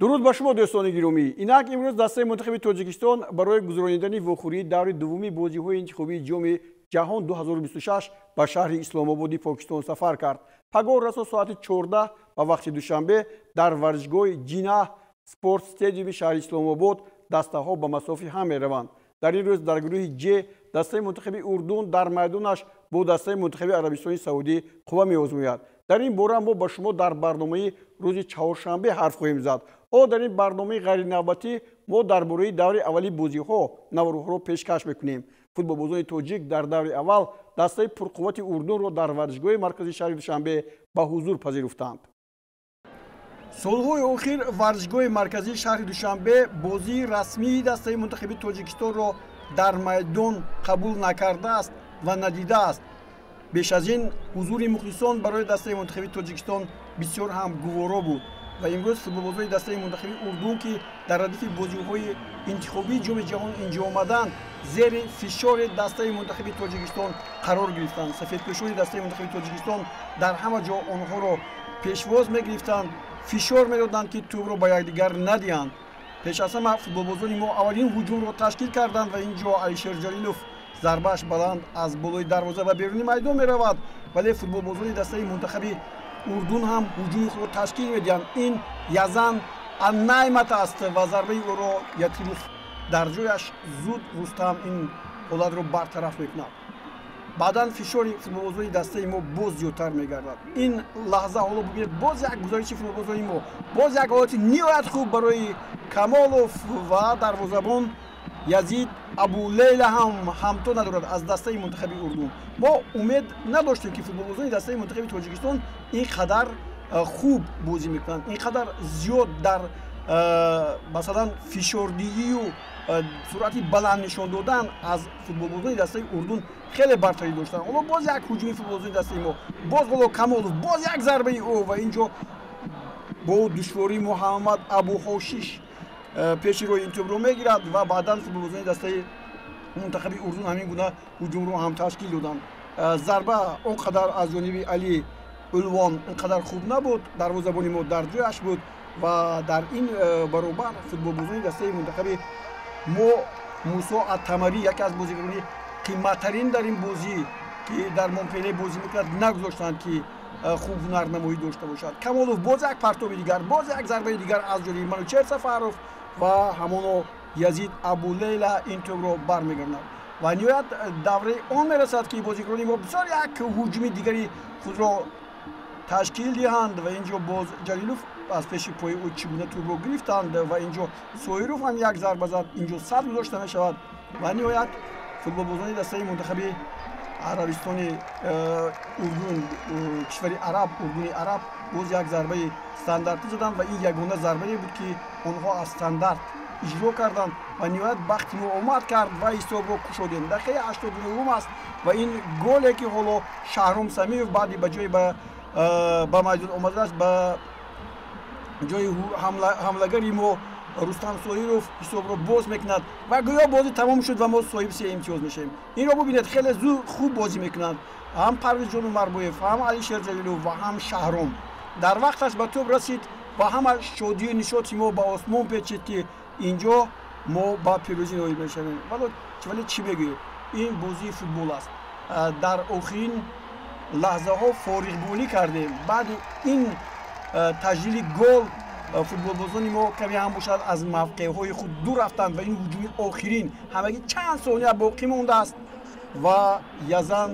дуруд ба шумо дӯстони гиромӣ. Инак имрӯз дастаи мунтахаби Тоҷикистон барои гузарондани вохӯрии даври дуввуми бозиҳои интихобии ҷоми ҷаҳон 2026 ба шаҳри Исломободи Покистон сафар кард. Пагоҳ расо соати 14 ба вақти душанбе дар варзишгоҳи Ҷинаҳ спорт стадиуми шаҳри Исломобод дастаҳо ба масофи ҳам мераванд. дар ин рӯз дар гурӯҳи Ҷ дастаи мунтахаби Урдун дар майдонаш бо дастаи мунтахаби Арабистони Саудӣ қувва меозмӯяд. дар ин бора мо ба шумо дар барномаи рӯзи чаҳоршанбе ҳарф хоҳем зад. дар ин барномаи ғайринавбатӣ мо дар бораи даври аввали бозиҳо наварӯҳоро пешкаш мекунем. футболбозони тоҷик дар даври аввал дастаи пурқуввати Урдунро дар варзишгоҳи марказии шаҳри Душанбе ба ҳузур пазируфтанд. солҳои охир варзишгоҳи марказии шаҳри Душанбе бозии расмии дастаи мунтахаби Тоҷикистонро дар майдон қабул накардааст ва надидааст. беш аз ин ҳузури мухлисон барои дастаи мунтахаби Тоҷикистон бисёр ҳам гуворо буд ва имрӯз футболбозони дастаи мунтахаби Урдун ки дар радифи бозиҳои интихобии ҷоми ҷаҳон инҷо омаданд, зери фишори дастаи мунтахаби Тоҷикистон қарор гирифтанд. сафедпӯшони дастаи мунтахаби Тоҷикистон дар ҳама ҷо онҳоро пешвоз мегирифтанд, фишор медоданд ки тӯбро ба якдигар надиҳанд. пеш аз ҳама футболбозони мо аввалин ҳуҷумро ташкил карданд ва ин ҷо Алишер Ҷалилов зарбааш баланд аз болои дарвоза ба беруни майдон меравад, вале футболбозони дастаи мунтахаби Урдун ҳам ҳуҷуми худро ташкил медиҳанд. ин Язан Аннаймат аст ва зарбаи ӯро Якимов дар ҷояш зуд Рустам ин ҳолатро бартараф мекунад. баъдан фишори футболбозони дастаи мо боз зиёдтар мегардад. ин лаҳза ҳоло бубинед боз як гузариши футболбозони мо, боз як ҳолати ниҳоят хуб барои Камолов ва дарвозабон Язид Абулейла ҳам ҳамто надорад аз дастаи мунтахаби Урдун. мо умед надоштем ки футболбозони дастаи мунтахаби Тоҷикистон ин қадар хуб бозӣ мекунанд, ин қадар зиёд дар масалан фишордиҳию суръати баланд нишон додан аз футболбозони дастаи Урдун хеле бартарӣ доштанд. ҳоло боз як ҳуҷуми футболбозони дастаи мо, боз ҳоло Камолов, боз як зарбаи ӯ ва ин ҷо бо душворӣ Муҳаммад Абуҳошиш пеши роҳи ин тӯбро мегирад ва баъдан футболбозони дастаи мунтахаби Урдун ҳамин гуна ҳуҷумро ҳам ташкил доданд. зарба он қадар аз ҷониби Али Улвон ин қадар хуб набуд, дарвозабони мо дар ҷояш буд ва дар ин баробар футболбозони дастаи мунтахаби мо Мусо Аттамари яке аз бозигарони қимматтарин дар ин бозӣ ки дар Монпеле бозӣ мекунад нагузоштанд ки хуб ҳунарнамоӣ дошта бошад. Камолов боз як партоби дигар, боз як зарбаи дигар аз ҷониби Манучер Сафаров ва ҳамоно Язид Абулейла ин тӯбро бармегардонад ва ниҳоят давраи он мерасад ки бозигарони мо бисёр як ҳуҷуми дигари худро ташкил диҳанд ва ин ҷо боз Ҷалилов аз пеши пои ӯ чӣ гуна тӯбро гирифтанд ва ин ҷо Соиров ҳам як зарба зад, ин ҷо сад гузошта мешавад ва ниҳоят футболбозони дастаи мунтахаби Арабистони Урдун, кишвари араб, Урдуни араб боз як зарбаи стандартӣ заданд ва ин ягона зарбае буд ки онҳо аз стандарт иҷро карданд ва ниҳоят бахти мо омад кард ва ҳисобро кушодем. Дақиқаи 89 аст ва ин голе ки ҳоло Шаҳром Самиев баъди ба ҷои ба майдон омадааш ба ҷои ҳамлагари мо Рустам Соиров ҳисобро боз мекунад ва гӯё бозӣ тамом шуд ва мо соҳиби 3 имтиёз мешавем. Инро бубинед, хеле зуд хуб бозӣ мекунанд ҳам Парвизҷон Умарбоев, ҳам Алишер Ҷалилов ва ҳам Шаҳром. дар вақташ ба тӯб расид ва ҳама шодию нишоти мо ба осмон печид ки ин ҷо мо ба пирӯзӣ ноил мешавем. вале чӣ мегӯем? ин бозии футбол аст. дар охирин лаҳзаҳо фориғбонӣ кардем. баъди ин таҷлили гол футболбозони мо каме ҳам бошад аз мавқеъҳои худ дур рафтанд ва ин ҳуҷуми охирин ҳамагӣ чанд сония боқӣ мондааст ва Язан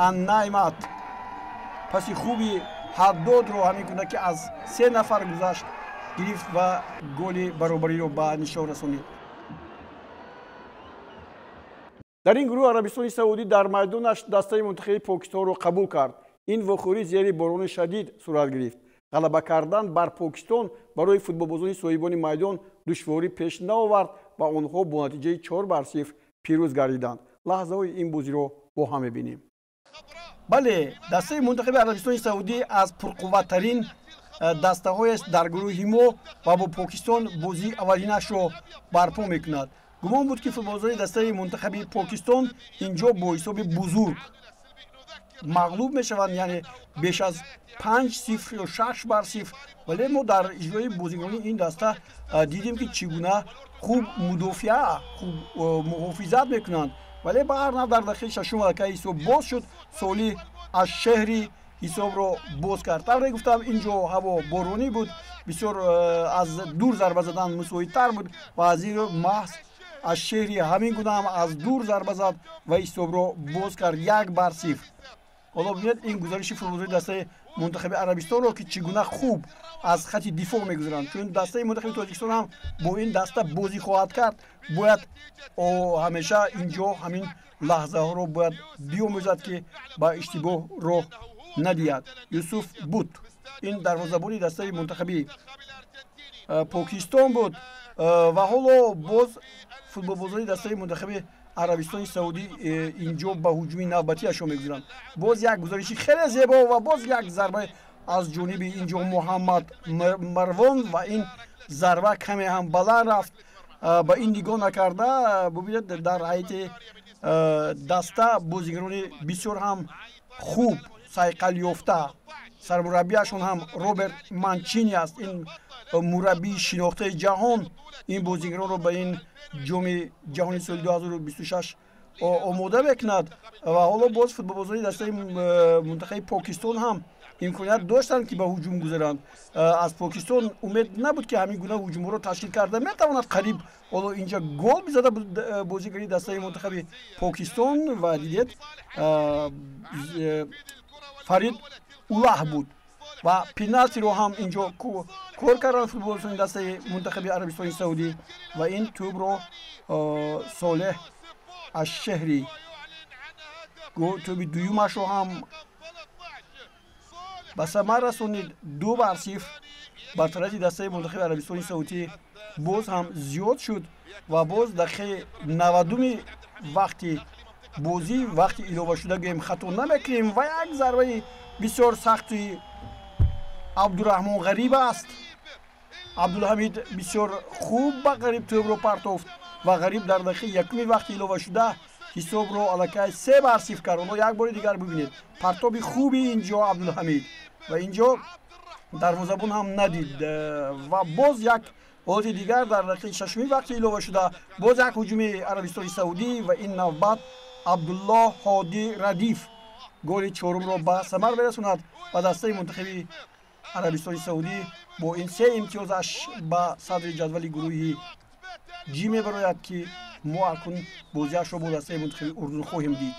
Аннаймат паси хуби ҳаддодро ҳамин гуна ки аз 3 нафар гузашт гирифт ва голи баробариро ба нишон расонид. дар ин гурӯҳ Арабистони Саудӣ дар майдонаш дастаи мунтахаби Покистонро қабул кард. ин вохӯрӣ зери борони шадид сурат гирифт. ғалаба кардан бар Покистон барои футболбозони соҳибони майдон душворӣ пеш наовард ва онҳо бо натиҷаи 4-0 пирӯз гардиданд. лаҳзаҳои ин бозиро бо ҳам мебинем. бале, дастаи мунтахаби Арабистони Саудӣ аз пурқувваттарин дастаҳоест дар гурӯҳи мо ва бо Покистон бозии аввалинашро барпо мекунад. гумон буд ки футболбозони дастаи мунтахаби Покистон ин ҷо бо ҳисоби бузург мағлуб мешаванд, яъне беш аз 5-0 ё 6 бар 0. вале мо дар иҷрои бозигарони ин даста дидем ки чӣ гуна хуб мудофиа, хуб муҳофизат мекунанд. вале ба ҳар нав дар дақиқаи шашум аллакай ҳисоб боз шуд. соли аз шеҳри ҳисобро боз кард. тавре гуфтам, инҷо ҳаво боронӣ буд, бисёр аз дур зарба задан мусоидтар буд ва аз ин маҳз аз шеҳри ҳамин гуна ҳам аз дур зарба зад ва ҳисобро боз кард 1 бар 0. ҳоло бинед ин гузариши футболбозии дастаи мунтахаби Арабистонро ки чӣ гуна хуб аз хати дифоъ мегузаранд, чун дастаи мунтахаби Тоҷикистон ҳам бо ин даста бозӣ хоҳад кард. бояд ҳамеша инҷо ҳамин лаҳзаҳоро бояд биомӯзад ки ба иштибоҳ роҳ надиҳад. Юсуф Бут ин дарвозабони дастаи мунтахаби Покистон буд ва ҳоло боз футболбозони дастаи мунтахаби Арабистони Саудӣ инҷо ба ҳуҷуми навбатиашон мегузаранд. боз як гузариши хеле зебо ва боз як зарба аз ҷониби инҷо Муҳаммад Марвон ва ин зарба каме ҳам баланд рафт. ба ин нигоҳ накарда бубинед дар ҳайати даста бозигарони бисёр ҳам хуб сайқал ёфта. сармураббиашон ҳам Роберт Манчини аст. ин мураббии шинохтаи ҷаҳон ин бозигаронро ба ин ҷоми ҷаҳони соли 2026 омода мекунад. ва ҳоло боз футболбозони дастаи мунтахаби Покистон ҳам имконият доштанд ки ба ҳуҷум гузаранд. аз Покистон умед набуд ки ҳамин гуна ҳуҷумҳоро ташкил карда метавонад қариб ҳоло инҷа гол бизада буд бозигари дастаи мунтахаби Покистон ва дидед Фарид Улаҳ буд ва пеналтиро ҳам инҷо кор карданд футболбозони дастаи мунтахаби Арабистони Саудӣ ва ин тӯбро Солеҳ аз шеҳри тӯби дуюмашро ҳам ба самар расонид 2 бар 0. бартарафи дастаи мунтахаби Арабистони Саудӣ боз ҳам зиёд шуд ва боз дақиқаи 90 вақти бозӣ, вақти иловашуда гӯем хато намекунем ва як зарбаи бисёр сахти Абдураҳмон Ғариб аст. Абдулҳамид бисёр хуб ба Ғариб тӯбро партофт ва Ғариб дар дақиқаи 1 вақти иловашуда ҳисобро аллакай 3 бар 0 кард. ҳоло як бори дигар бибинед партоби хуби инҷо Абдулҳамид ва инҷо дарвозабон ҳам надид ва боз як ҳолати дигар дар дақиқаи 6 вақти иловашуда боз як ҳуҷуми Арабистони Саудӣ ва ин навбат Абдуллоҳ Ҳодӣ Радиф голи чорумро ба самар мерасонад ва дастаи мунтахаби Арабистони Саудӣ бо ин 3 имтиёзаш ба садри ҷадвали гурӯҳи ҷи мебарояд ки мо акун бозиашро бо дастаи мунтахаби Урдун хоҳем дид.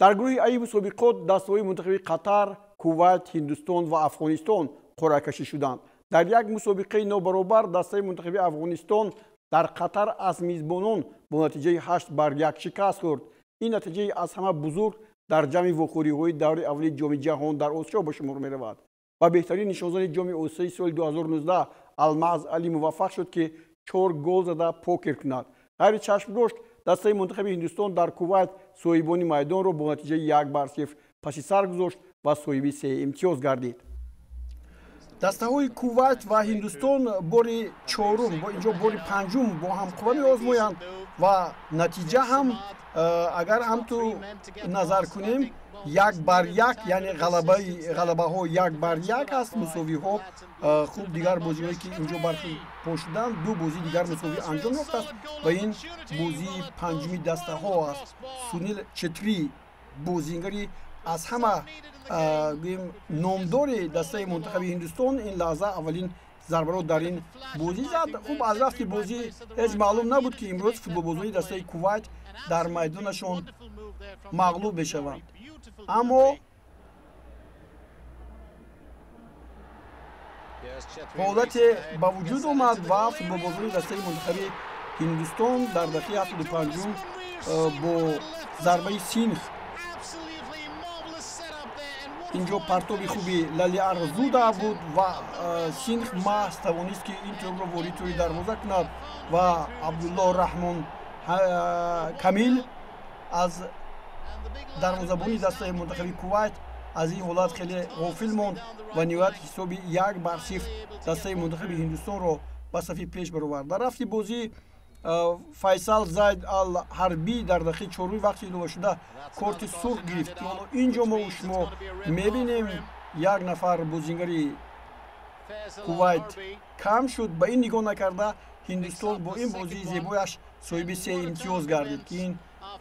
дар гурӯҳи аи мусобиқот дастаҳои мунтахаби Қатар, Кувайт, Ҳиндустон ва Афғонистон қуръакашӣ шуданд. дар як мусобиқаи нобаробар дастаи мунтахаби Афғонистон дар Қатар аз мизбонон бо натиҷаи 8 бар 1 шикаст хӯрд. ин натиҷаи аз ҳама бузург дар ҷамъи вохӯриҳои даври аввали ҷоми ҷаҳон дар Осиё ба шумор меравад. ва беҳтарин нишонзани ҷоми Осиёи соли 2019 Алмаз Али муваффақ шуд ки 4 гол зада покер кунад. ғайри чашмдошт дастаи мунтахаби Ҳиндустон дар Кувайт соҳибони майдонро бо натиҷаи 1 бар 0 паси сар гузошт ва соҳиби 3 имтиёз гардид. дастаҳои Кувайт ва Ҳиндустон бори чорум бо инҷо бори панҷум бо ҳамқува меозмоянд ва натиҷа ҳам агар ҳамту назар кунем 1 бар 1 яъне ғалабаҳо 1 бар 1 аст. мусовиҳо хуб дигар бозиҳое ки инҷо барпо шуданд 2 бозии дигар мусовӣ анҷом ёфтааст ва ин бозии панҷуми дастаҳо аст. Сунил Четри бозингари аз ҳама гӯем номдори дастаи мунтахаби Ҳиндустон ин лаҳза аввалин зарбаро дар ин бозӣ зад. хуб аз рафти бозӣ ҳеҷ маълум набуд ки имрӯз футболбозони дастаи Кувайт дар майдонашон мағлуб мешаванд. аммо ҳолате ба вуҷуд омад ва футболбозони дастаи мунтахаби Ҳиндустон дар дақиқаи 75 бо зарбаи синх инҷо партоби хуби Лали Арзуда буд ва синх маҳз тавонист ки ин тӯбро ворид тӯри дарвоза кунад ва Абдуллоҳ Раҳмон Камил аз дарвозабони дастаи мунтахаби Кувайт аз ин ҳолат хеле ғофил монд ва ниҳоят ҳисоби 1 бар 0 дастаи мунтахаби Ҳиндустонро ба сафи пеш баровард. дар рафти бозӣ файсал зайд ал ҳарбӣ дар дақиқаи 4 вақти илова шуда корти сурх гирифт. инҷо мо шумо мебинем як нафар бозингари кувайт кам шуд. Ба ин нигоҳ накарда ҳиндустон бо ин бозии зебояш соҳиби 3 имтиёз гардид ки ин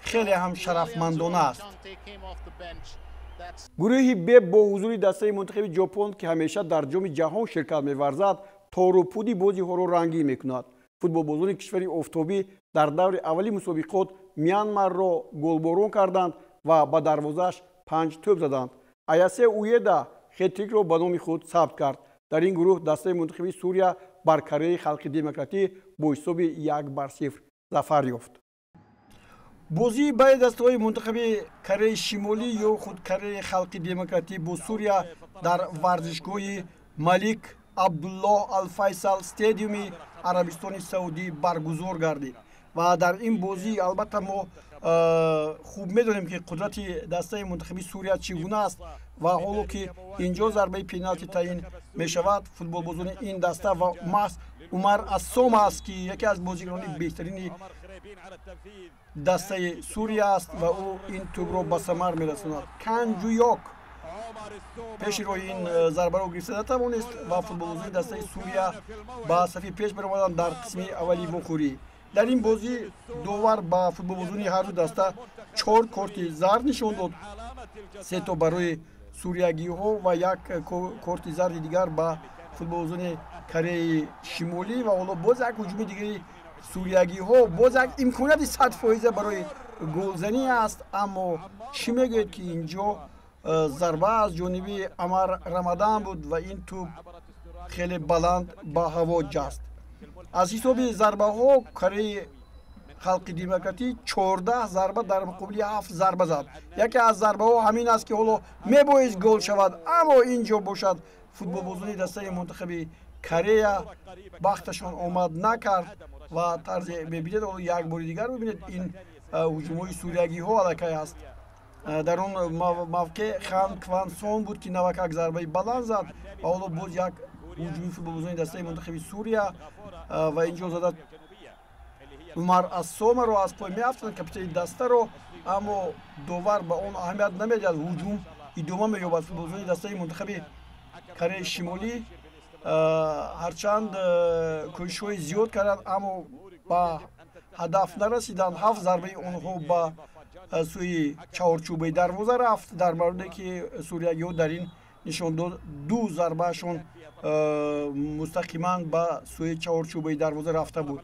хеле ҳам шарафмандона аст. гурӯҳи б бо ҳузури дастаи мунтахаби ҷопон ки ҳамеша дар ҷоми ҷаҳон ширкат меварзад торупуди бозиҳоро рангин мекунад. футболбозони кишвари офтобӣ дар даври аввали мусобиқот Мянмарро голборон карданд ва ба дарвозааш 5 тӯб заданд. Аясе Уеда хет-трикро ба номи худ сабт кард. дар ин гурӯҳ дастаи мунтахаби Сурия бар Кореяи Халқи Демократӣ бо ҳисоби 1-0 зафар ёфт. бозии байни дастаҳои мунтахаби Кореяи Шимолӣ ё худ Кореяи Халқи Демократӣ бо Сурия дар варзишгоҳи Малик Абдуллоҳ Ал-Файсал стадиуми Арабистони Саудӣ баргузор гардид ва дар ин бозӣ албатта мо хуб медонем ки қудрати дастаи мунтахаби Сурия чӣ гуна аст ва ҳоло ки инҷо зарбаи пеналти таъин мешавад, футболбозони ин даста ва маҳз Умар Ассом аст ки яке аз бозигарони беҳтарини дастаи Сурия аст ва ӯ ин тӯбро ба самар мерасонад. Кан Ҷуёк пеши роҳи ин зарбаро гирифта натавонист ва футболбозони дастаи Сурия ба сафи пеш баромаданд дар қисми аввали вохӯрӣ. дар ин бозӣ довар ба футболбозони ҳарду даста 4 корти зард нишон дод, 3 то барои суриягиҳо ва 1 корти зарди дигар ба футболбозони Кореяи Шимолӣ ва ҳоло боз як ҳуҷуми дигари суриягиҳо, боз як имконияти 100% барои голзанӣ аст, аммо чӣ мегӯед ки инҷо зарба аз ҷониби Амар Рамадан буд ва ин тӯб хеле баланд ба ҳаво ҷаст. аз ҳисоби зарбаҳо Кореяи Халқи Демократӣ 14 зарба дар муқобили 7 зарба зад. яке аз зарбаҳо ҳамин аст ки ҳоло мебоист гол шавад, аммо инҷо бошад футболбозони дастаи мунтахаби Корея бахташон омад накард ва тарзе мебинед. ҳоло як бори дигар бибинед ин ҳуҷумҳои суриягиҳо аллакай аст. дар он мавқеъ Хан Квансон буд ки навакак зарбаи баланд зад ва ҳоло боз як ҳуҷуми футболбозони дастаи мунтахаби Сурия ва инҷо зада Умар Ассомаро аз пой меафтанд, капитани дастаро, аммо довар ба он аҳамият намедиҳад. ҳуҷум идома меёбад. футболбозони дастаи мунтахаби Кореяи Шимолӣ ҳарчанд кӯшишҳои зиёд карданд, аммо ба ҳадаф нарасиданд. 7 зарбаи онҳо ба сӯи чаҳорчӯбаи дарвоза рафт, дар мавриде ки суриягиҳо дар ин нишон дод 2 зарбаашон мустақиман ба сӯи чаҳорчӯбаи дарвоза рафта буд.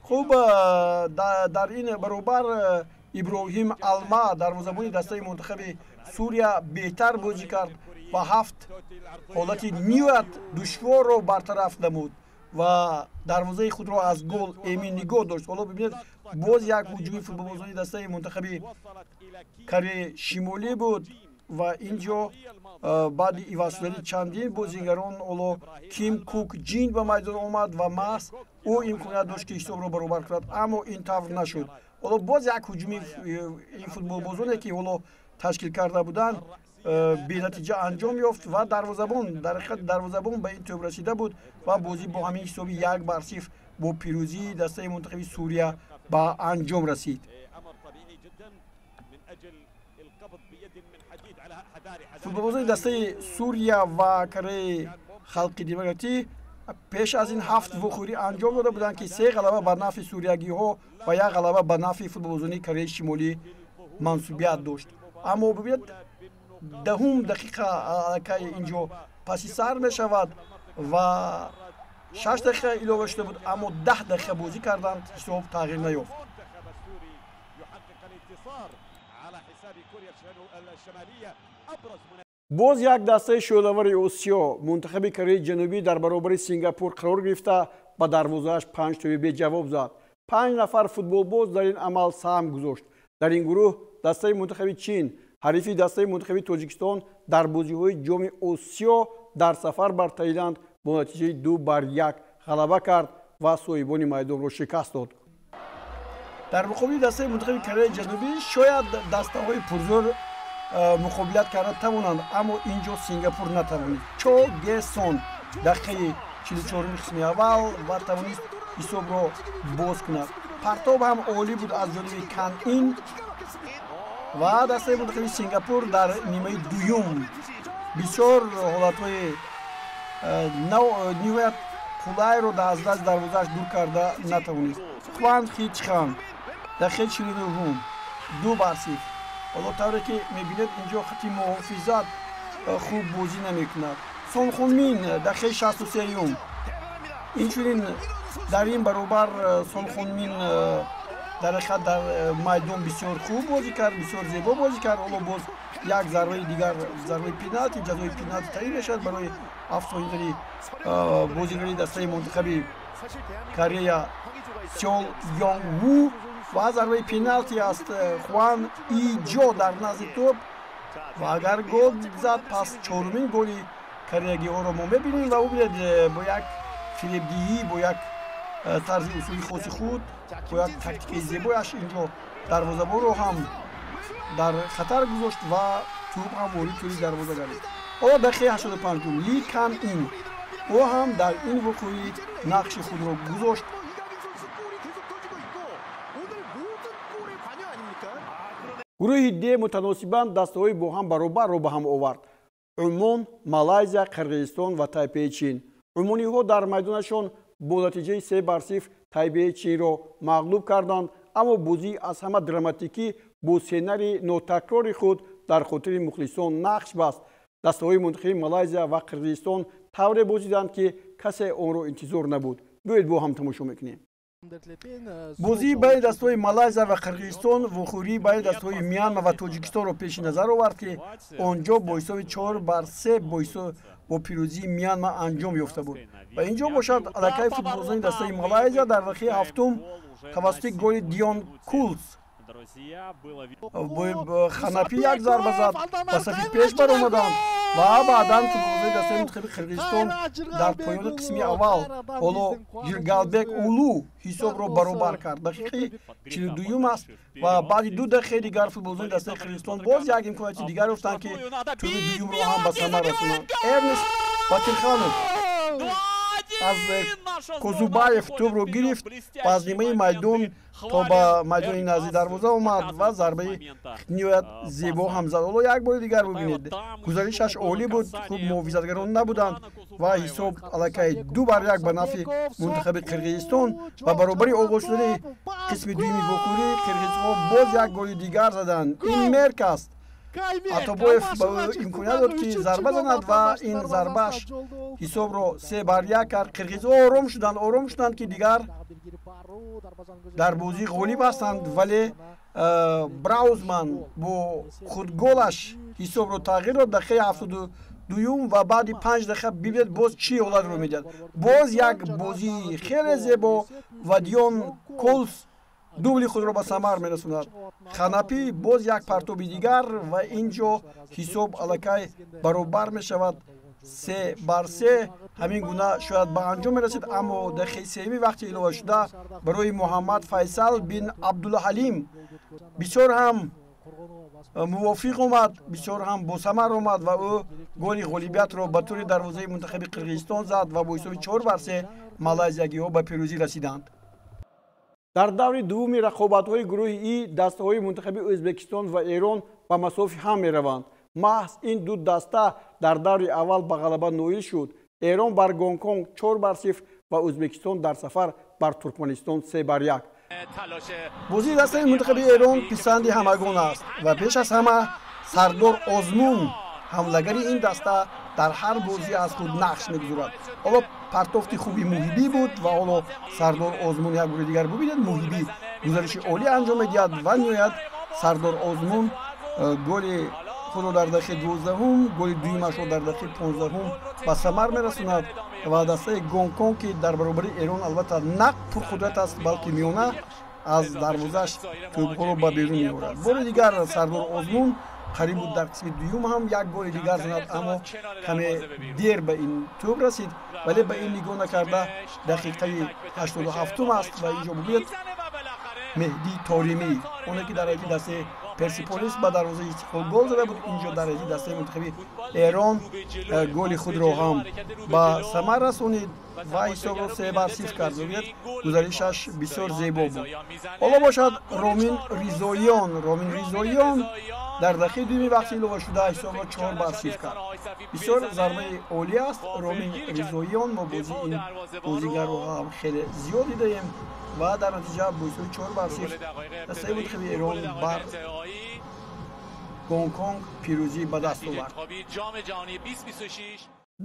хуб, дар ин баробар Иброҳим Алма дарвозабони дастаи мунтахаби Сурия беҳтар бозӣ кард ва 7 ҳолати ниҳоят душворро бартараф намуд ва дарвозаи худро аз гол эмин нигоҳ дошт. ҳоло бибинед боз як ҳуҷуми футболбозони дастаи мунтахаби Кореяи Шимолӣ буд ва инҷо баъди иваз шудани чандин бозигарон ҳоло Ким Кук Ҷин ба майдон омад ва маҳз ӯ имконият дошт ки ҳисобро баробар кунад, аммо ин тавр нашуд. ҳоло боз як ҳуҷуми ин футболбозоне ки ҳоло ташкил карда буданд бенатиҷа анҷом ёфт ва дарвозабон дар ҳақиқат дарвозабон ба ин тӯб расида буд ва бозӣ бо ҳамин ҳисоби 1-0 бо пирӯзии дастаи мунтахаби Сурия ба анҷом расид. футболбозони дастаи Сурия ва Кореяи Халқи Демократӣ пеш аз ин 7 вохӯрӣ анҷом дода буданд ки 3 ғалаба ба нафъи суриягиҳо ва 1 ғалаба ба нафъи футболбозони Кореяи Шимолӣ мансубият дошт. аммо бибинед даҳум дақиқа аллакай инҷо паси сар мешавад ва 6 дақиқа илова шуда буд, аммо 10 дақиқа бозӣ карданд, ҳисоб тағйир наёфт. боз як дастаи шӯлавари Осиё мунтахаби Кореяи Ҷанубӣ дар баробари Сингапур қарор гирифта ба дарвозааш 5 тӯби беҷавоб зад. 5 нафар футболбоз дар ин амал саҳм гузошт. дар ин гурӯҳ дастаи мунтахаби Чин ҳарифи дастаи мунтахаби Тоҷикистон дар бозиҳои ҷоми Осиё дар сафар бар Таиланд бо натиҷаи 2-1 ғалаба кард ва соҳибони майдонро шикаст дод. дар муқобили дастаи мунтахаби Кореяи Ҷанубӣ шояд дастаҳои пурзӯр муқобилат карда тавонанд, аммо инҷо Сингапур натавонид. Чо Гесон дақиқаи 44 қисми аввал ва тавонист ҳисобро боз кунад. партоб ҳам олӣ буд аз ҷониби Канъин ва дастаи мунтахаби Сингапур дар нимаи дуюм бисёр ҳолатҳои ниҳоят қулайро аз даст дарвозааш дур карда натавонист. Хуан Хичхан дақиқаи 49 2-0. ҳоло тавре ки мебинед инҷо хати муҳофизат хуб бозӣ намекунад. Сон Хунмин дақиқаи 63. инчунин дар ин баробар Сон Хунмин дар ҳақиқат дар майдон бисёр хуб бозӣ кард, бисёр зебо бозӣ кард. ҳоло боз як зарбаи дигар, зарбаи пеналти, ҷазои пеналти таъин мешавад барои афсонидари бозигари дастаи мунтахаби Корея Сеол Йонг Ву ва зарбаи пеналти аст Хуан Иҷо дар назди топ ва агар гол зад пас чорумин голи кореягиҳоро мо мебинем ва убинед бо як фиребдиҳӣ, бо як тарзи усули хоси худ, бо як тактикаи зебояш инҷо дарвозабонро ҳам дар хатар гузошт ва тӯб ҳам ворид шуди дарвоза гардид. ҳоло дақиқаи 85 Ли Кан Ин ӯ ҳам дар ин вуқӯӣ нақши худро гузошт. гурӯҳи Д мутаносибан дастаҳои бо ҳам баробарро ба ҳам овард. Умон, Малайзия, Қирғизистон ва Тайпеи Чин. умониҳо дар майдонашон бо натиҷаи 3-0 Тайпеи Чинро мағлуб карданд, аммо бозӣ аз ҳама драматикӣ бо сценарии нотакрори худ дар хотири мухлисон нақш баст. дастаҳои мунтахаби Малайзия ва Қирғизистон тавре бозиданд ки касе онро интизор набуд. биёед бо ҳам тамошо мекунем. бозии байни дастаҳои Малайзия ва Қирғизистон вухӯрии байни дастаҳои Мянма ва Тоҷикистонро пеши назар овард ки онҷо бо ҳисоби 4-3 бо пирӯзии Мянма анҷом ёфта буд. ва инҷо бошад аллакай футболзони дастаи Малайзия дар вақеи ҳафтум тавассути голи Дион Кулс Ханапи як зарба зад ба сафи пеш баромаданд ва баъдан футболзони дастаи мунтахаби Қирғизистон дар поёни қисми аввал ҳоло Жиргалбек Улу ҳисобро баробар кард. дақиқаи 42 аст ва баъди 2 дақиқаи дигар футболзони дастаи Қирғизистон боз як имконияти дигар ёфтанд ки тӯби дуюмро ҳам ба самар расонанд. Эрнест Батирханов аз Козубаев тӯбро гирифт ва аз нимаи майдон то ба майдони назди дарвоза омад ва зарбаи ниҳоят зебо ҳам зад. ҳоло як бори дигар бубинед, гузаришаш олӣ буд, хуб муҳофизатгарон набуданд ва ҳисоб аллакай 2-1 ба нафи мунтахаби Қирғизистон. ва баробари оғоз шудани қисми дуюми вокурӣ қирғизҳо боз як голи дигар заданд. ин мерк аст. Атобоев ба имконият дод ки зарба занад ва ин зарбаш ҳисобро 3-1 кард. қирғизҳо ором шуданд ки дигар дар бозӣ ғолиб ҳастанд, вале Браузман бо худголаш ҳисобро тағйир дод дақиқаи 72 ва баъди 5 дақиқа бибинед боз чӣ ҳолатро медиҳад. боз як бозии хеле зебо ва Дион Кулс дубли худро ба самар мерасонад. Ханапи боз як партоби дигар ва инҷо ҳисоб аллакай баробар мешавад 3-3. ҳамин гуна шояд ба анҷом мерасид, аммо дақиқаи сеюми вақти илова шуда барои Муҳаммад Файсал бин Абдулҳалим бисёр ҳам мувофиқ омад, бисёр ҳам босамар омад ва ӯ голи ғолибиятро ба тӯри дарвозаи мунтахаби Қирғизистон зад ва бо ҳисоби 4-3 малайзиягиҳо ба пирӯзӣ расиданд. дар даври дуввуми рақобатҳои гурӯҳи И дастаҳои мунтахаби Ӯзбекистон ва Эрон ба масофи ҳам мераванд. маҳз ин ду даста дар даври аввал ба ғалаба ноил шуд. Эрон бар Гонконг 4-0 ва Ӯзбекистон дар сафар бар Туркманистон 3-1. бозии дастаи мунтахаби Эрон писанди ҳамагон аст ва пеш аз ҳама Сардор Озмун ҳамлагари ин даста дар ҳар бозӣ аз худ нақш мегузорад. ҳоло партофти хуби Муҳибӣ буд ва ҳоло Сардор Озмун як бори дигар бубинед, Муҳибӣ гузариши олӣ анҷом медиҳад ва ниҳоят Сардор Озмун голи худро дар дақиқаи 12-ум, голи дуюмашро дар дақиқаи 15-ум ба самар мерасонад ва дастаи Гонконг ки дар баробари Эрон албатта нақ пурқудрат аст, балки миёна аз дарвозааш тӯбҳоро ба берун меорад. бори дигар Сардор Озмун қариб буд дар қисми дуюм ҳам як голи дигар занад, аммо каме дер ба ин тӯб расид, вале ба ин нигоҳ накарда дақиқаи 87 аст ва инҷо бубинед Меҳдӣ Торимӣ, оне ки дар ҳайати дастаи персеполис ба дарвозаи истиқлол гол зада буд. инҷо дар ҳази дастаи мунтахаби эрон голи худро ҳам ба самар расонид ва ҳисобро 3-0 кард. гузаришаш бисёр зебо буд. ҳоло бошад ромин ризоиён дар дақиқаи дуюми вақти илова шуда ҳисобро 4-0 кард. бисёр зарбаи олӣ аст. ромин ризоиён мо бозии ин бозигарро ҳам хеле зиёд дидаем ва дар натиҷа бо ҳисоби 4-0 дастаи мунтахаби эрон бар гонконг пирӯзӣ ба даст овард.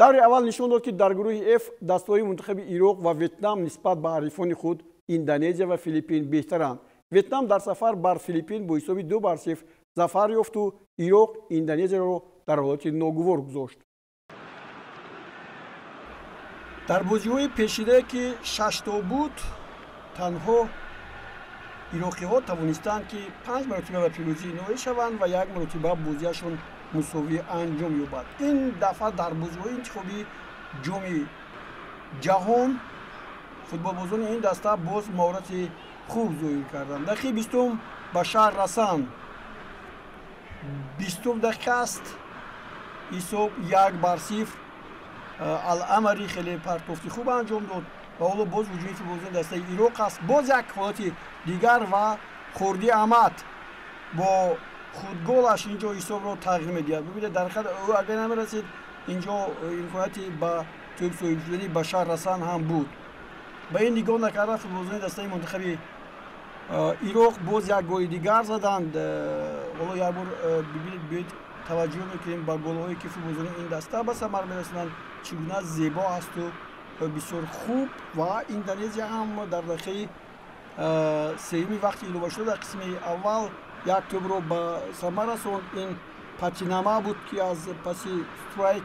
даври аввал нишон дод ки дар гурӯҳи F дастаҳои мунтахаби Ироқ ва Ветнам нисбат ба ҳарифони худ Индонезия ва Филиппин беҳтаранд. Ветнам дар сафар бар Филиппин бо ҳисоби 2-0 зафар ёфту Ироқ Индонезияро дар ҳолати ногувор гузошт. дар бозиҳои пешидае ки 6 буд танҳо ироқиҳо тавонистанд ки 5 маротиба ба пирӯзӣ ноил шаванд ва 1 маротиба бозияшон мусовӣ анҷом ёбад. ин дафъа дар бозиҳои интихоби ҷоми ҷаҳон футболбозони ин даста боз маҳорати хуб зоҳир карданд. дақиқаи 20 ба шаҳр расанд. 20 дақиқа аст. ҳисоб 1-0. аламари хеле партофти хуб анҷом дод ва ҳоло боз ҳуҷуми футболбозони дастаи Ироқ аст. боз як ҳолати дигар ва Хорди Аҳмад бо худголаш инҷо ҳисобро тағйир медиҳад. бибинед дар ҳақиқат ӯ агар намерасид инҷо имконияти ба тӯб соҳиб шуданӣ ба шаҳр расан ҳам буд. ба ин нигоҳ накарда футболбозони дастаи мунтахаби Ироқ боз як голи дигар заданд. ҳоло якбор бибинед биёед таваҷҷӯҳ мекунем ба голҳое ки футболбозони ин даста ба самар мерасонанд чӣ гуна зебо асту бисёр хуб. ва Индонезия ҳам дар дақиқаи сеюми вақти илова шуда дар қисми аввал як тӯбро ба самар расонд. ин патинама буд ки аз паси страйк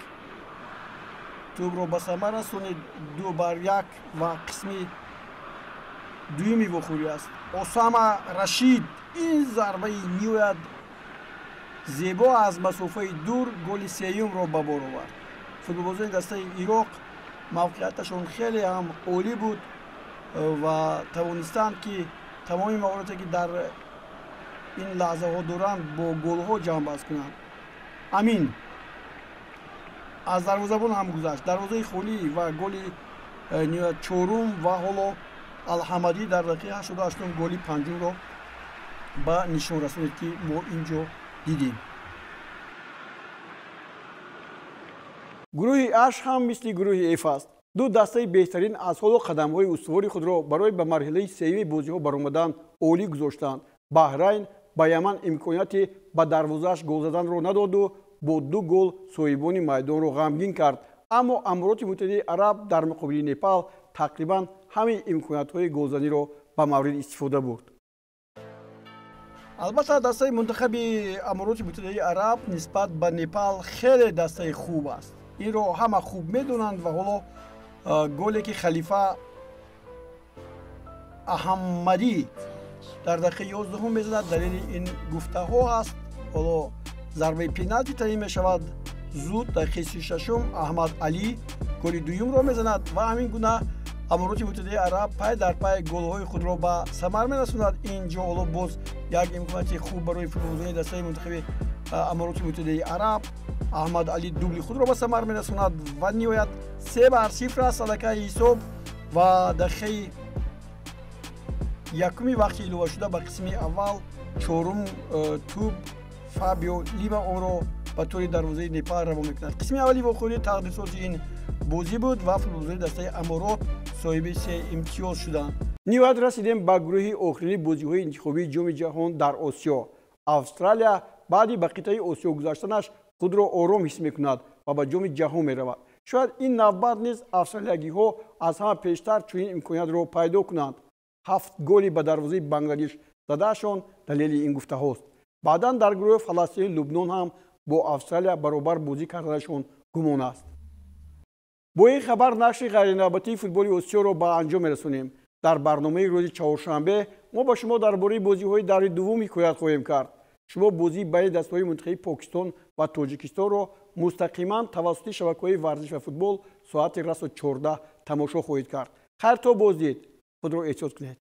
тӯбро ба самар расонид. 2-1 ва қисми дуюми вохӯрӣ аст. Осама Рашид ин зарбаи ниҳоят зебо аз масофаи дур голи сеюмро ба бор овард. футболбозони дастаи Ироқ мавқеияташон хеле ҳам олӣ буд ва тавонистанд ки тамоми маҳорате ки дар ин лаҳзаҳо доранд бо голҳо ҷамъбаст кунанд. амин аз дарвозабон ҳам гузашт. дарвозаи холӣ ва голи ниҳоят чорум ва ҳоло Алҳамадӣ дар дақиқаи 88 голи панҷумро ба нишон расонид ки мо инҷо дидем. гурӯҳи H ҳам мисли гурӯҳи F аст. ду дастаи беҳтарин аз ҳоло қадамҳои устувори худро барои ба марҳилаи сеюми бозиҳо баромадан олӣ гузоштанд. Баҳрайн ба Яман имконияти ба дарвозааш гол заданро надоду бо 2 гол соҳибони майдонро ғамгин кард. аммо Амороти Муттаҳидаи Араб дар муқобили Непал тақрибан ҳамаи имкониятҳои голзаниро ба маврид истифода бурд. албатта дастаи мунтахаби Амороти Муттаҳидаи Араб нисбат ба Непал хеле дастаи хуб аст. инро ҳама хуб медонанд ва ҳоло голе ки Халифа Аҳаммадӣ дар дақиқаи 11 мезанад далели ин гуфтаҳо аст. ҳоло зарбаи пеналти таъин мешавад. зуд дақиқаи 36 Аҳмад Алӣ голи дуюмро мезанад ва ҳамин гуна Амороти Муттаҳидаи Араб пай дар пай голҳои худро ба самар мерасонад. инҷо ҳоло боз як имконияти хуб барои футболбозони дастаи мунтахаби Амороти Муттаҳидаи Араб. Аҳмад Алӣ дубли худро ба самар мерасонад ва ниҳоят 3-0 аст аллакай ҳисоб ва дақиқаи якуми вақти илова шуда ба қисми аввал чорум тӯб Фабио Лима онро ба тӯри дарвозаи Непал равон мекунад. қисми аввали вохӯрӣ тақдирсози ин бозӣ буд ва футболбозони дастаи Аморот соҳиби 3 имтиёз шуданд. ниҳоят расидем ба гурӯҳи охирини бозиҳои интихобии ҷоми ҷаҳон дар Осиё. Австралия баъди ба қитъаи Осиё гузаштанаш худро ором ҳис мекунад ва ба ҷоми ҷаҳон меравад. шояд ин навбат низ австралиягиҳо аз ҳама пештар чунин имкониятро пайдо кунанд. 7 голи ба дарвозаи Бангладеш задаашон далели ин гуфтаҳост. баъдан дар гурӯҳ Фаластини Лубнон ҳам бо Австралия баробар бозӣ карданашон гумон аст. бо ин хабар нашри ғайринавбатии футболи Осиёро ба анҷом мерасонем. дар барномаи рӯзи чаҳоршанбе мо ба шумо дар бораи бозиҳои даври дуввум ҳикоят хоҳем кард. шумо бозии байни дастаҳои мунтахаби Покистон ва Тоҷикистонро мустақиман тавассути шабакаҳои варзиш ва футбол соати расо 14 тамошо хоҳед кард. хайр то боздид. худро эҳтиёт кунед.